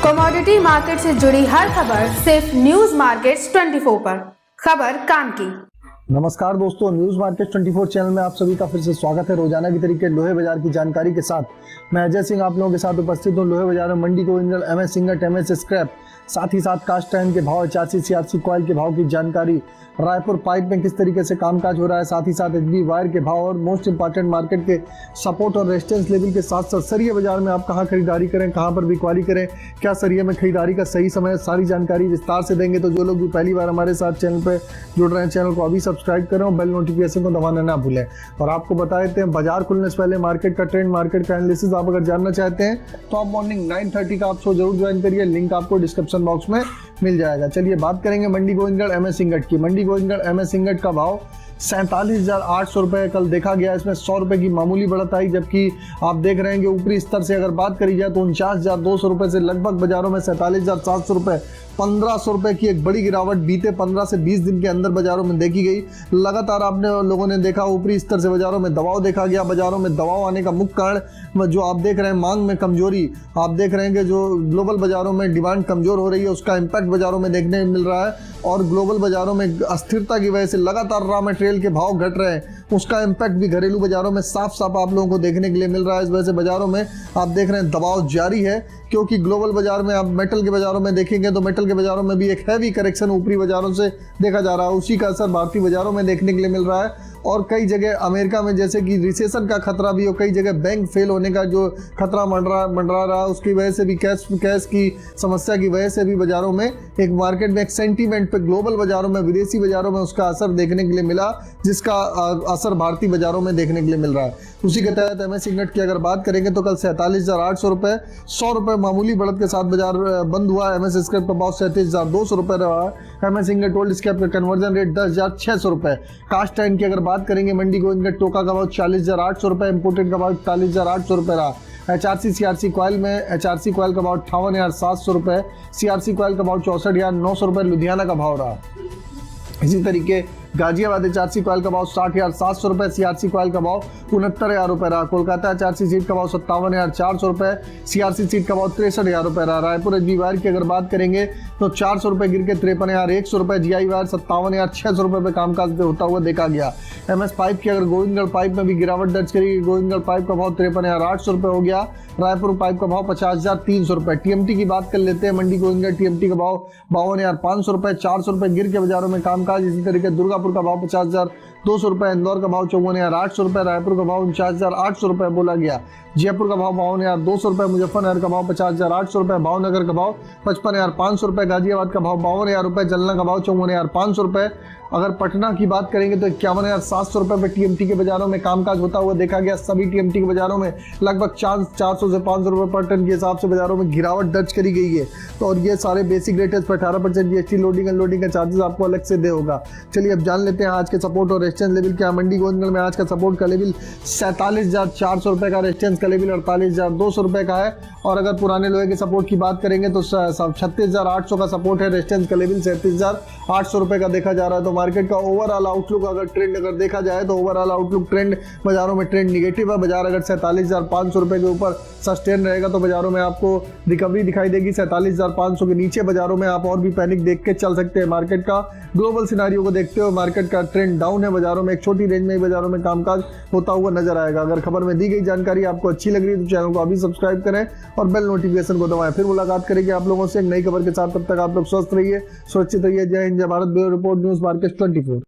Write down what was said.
Commodity market से जुड़ी हर खबर सिर्फ न्यूज मार्केट्स 24 पर। खबर काम की। नमस्कार दोस्तों, न्यूज मार्केट 24 चैनल में आप सभी का फिर से स्वागत है। रोजाना की तरीके लोहे बाजार की जानकारी के साथ मैं अजय सिंह आप लोगों के साथ उपस्थित हूँ। लोहे बाजार में मंडी को इंजन, एमएस सिंगट, एमएस स्क्रैप, साथ ही साथ कास्ट आयरन के भाव, HRC CRC कॉइल के भाव की जानकारी, रायपुर पाइप में किस तरीके से कामकाज हो रहा है, साथ ही साथ HB वायर के भाव और मोस्ट इंपॉर्टेंट मार्केट के सपोर्ट और रेजिस्टेंस लेवल के साथ साथ सरिये बाजार में आप कहां खरीदारी करें, कहां पर बिकवाली करें, क्या सरिये में खरीदारी का सही समय, सारी जानकारी विस्तार से देंगे। तो जो लोग भी पहली बार हमारे साथ चैनल पर जुड़ रहे हैं, चैनल को अभी सब्सक्राइब करें और बेल नोटिफिकेशन को दबाना ना भूलें। और आपको बता देते हैं बाजार खुलने से पहले मार्केट का ट्रेंड, मार्केट का एनालिसिस आप अगर जानना चाहते हैं तो आप मॉर्निंग 9:30 का आप शो जरूर ज्वाइन करिए। लिंक आपको डिस्क्रिप्शन बॉक्स में मिल जाएगा। चलिए बात करेंगे मंडी गोविंदगढ़ एमएस सिंगट की। मंडी गोविंदगढ़ एमएस सिंगट का भाव 47,800 रुपये कल देखा गया। इसमें 100 रुपये की मामूली बढ़त आई, जबकि आप देख रहे हैं कि ऊपरी स्तर से अगर बात करी जाए तो 49,200 रुपये से लगभग बाजारों में 47,700 रुपये, 1,500 रुपये की एक बड़ी गिरावट बीते 15 से 20 दिन के अंदर बाजारों में देखी गई। लगातार आपने लोगों ने देखा ऊपरी स्तर से बाजारों में दबाव देखा गया। बाजारों में दबाव आने का मुख्य कारण जो आप देख रहे हैं मांग में कमजोरी, आप देख रहे हैं कि जो ग्लोबल बाजारों में डिमांड कमजोर हो रही है उसका इम्पैक्ट बाजारों में देखने मिल रहा है। और ग्लोबल बाजारों में अस्थिरता की वजह से लगातार रॉ मटेरियल के भाव घट रहे हैं, उसका इम्पैक्ट भी घरेलू बाजारों में साफ साफ आप लोगों को देखने के लिए मिल रहा है। इस वजह से बाजारों में आप देख रहे हैं दबाव जारी है, क्योंकि ग्लोबल बाजार में आप मेटल के बाजारों में देखेंगे तो मेटल के बाजारों में भी एक हैवी करेक्शन ऊपरी बाजारों से देखा जा रहा है। उसी का असर भारतीय बाजारों में देखने के लिए मिल रहा है। और कई जगह अमेरिका में जैसे कि रिसेशन का खतरा भी हो, कई जगह बैंक फेल होने का जो खतरा मंडरा रहा है, उसकी वजह से भी कैश की समस्या की वजह से भी बाजारों में एक मार्केट में एक सेंटीमेंट पे ग्लोबल बाजारों में, विदेशी बाजारों में उसका असर देखने के लिए मिला, जिसका असर भारतीय बाजारों में देखने के लिए मिल रहा है। उसी के तहत एमएस सिंगट की अगर बात करेंगे तो कल 47,800 रुपये, 100 रुपये मामूली बढ़त के साथ बाजार बंद हुआ। एमएस स्क्रैप का भाव 37,200 रुपये रहा। एमएस सिंगट ओल्ड स्क्रैप का कन्वर्जन रेट 10,600 रुपये। कास्ट आयरन की अगर बात करेंगे मंडी गोविंदगढ़, टोका का भाव 40,800 रुपये, इंपोर्टेड का भाव 41,800 रुपये रहा। HRC CRC कॉइल में HRC कॉइल का भाव 58,700 रुपये, CRC कॉइल का भाव 64,900 रुपये लुधियाना का भाव रहा। इसी तरीके गाजियाबाद HRC कॉइल का भाव 60,700 रुपये, CRC कॉइल का भाव 69,000 रुपये रहा। कोलकाता HRC सीट का भाव 57,400 रुपये, CRC सीट का भाव 63,000 रुपये रहा। रायपुर HB वायर की अगर बात करेंगे तो 400 रुपये गिर के 53,100 रुपये, GI वायर 57,600 रुपये पे कामकाज पे होता हुआ देखा गया। MS पाइप की अगर गोविंदगढ़ पाइप में भी गिरावट दर्ज करी, गोविंदगढ़ पाइप का भाव 53,800 रुपये हो गया। रायपुर पाइप का भाव 50,300 रुपये। TMT की बात कर लेते हैं, मंडी गोविंदगढ़ TMT का भाव 52,500 रुपये, 400 रुपये गिर के बाजारों में कामकाज। इसी तरीके दुर्गापुर का भाव 50,200 रुपये, इंदौर का भाव 54,800 रुपये, रायपुर का भाव 49,800 रुपये बोला गया। जयपुर का भाव 52,200 रुपये, मुजफ्फरनगर का भाव 50,800 रुपये, भावनगर का भाव 55,500 रुपये, गाजियाबाद का भाव 52,000 रुपये, जलना का भाव 54,500 रुपये। अगर पटना की बात करेंगे तो 51,700 रुपये पे TMT के बाजारों में कामकाज होता हुआ देखा गया। सभी TMT के बाजारों में लगभग 400 से 500 रुपये पर टन के हिसाब से बाजारों में गिरावट दर्ज करी गई है। तो और ये सारे बेसिक रेटेज पर 18% GST लोडिंग अनलोडिंग का चार्जेस आपको अलग से दे होगा। चलिए अब जान लेते हैं आज के सपोर्ट और रेजिस्टेंस लेवल क्या। मंडी गोविंदगढ़ में आज का सपोर्ट का लेवल 47,400 रुपये का, रेजिस्टेंस का लेवल 48,200 रुपये का है। और अगर पुराने लोहे के सपोर्ट की बात करेंगे तो 36,800 का सपोर्ट है, रेजिस्टेंस का लेवल 37,800 रुपये का देखा जा रहा है। तो मार्केट का ओवरऑल आउटलुक अगर ट्रेंड अगर देखा जाए तो ओवरऑल आउटलुक ट्रेंड बाजारों में ट्रेंड निगेटिव है। बाजार अगर 47,500 रुपये के ऊपर सस्टेन रहेगा तो बाजारों में आपको रिकवरी दिखाई देगी। 47,500 के नीचे बाजारों में आप और भी पैनिक देख के चल सकते हैं। मार्केट का ग्लोबल सिनारियो को देखते हुए मार्केट का ट्रेंड डाउन है। बाजारों में एक छोटी रेंज में बाजारों में कामकाज होता हुआ नजर आएगा। अगर खबर में दी गई जानकारी आपको अच्छी लग रही है तो चैनल को अभी सब्सक्राइब करें और बेल नोटिफिकेशन को दबाएं। फिर मुलाकात करेंगे आप लोगों से एक नई खबर के साथ। तब तक आप लोग स्वस्थ रहिए, सुरक्षित रहिए। जय हिंद, जय Bharat. Bureau report, news market 24।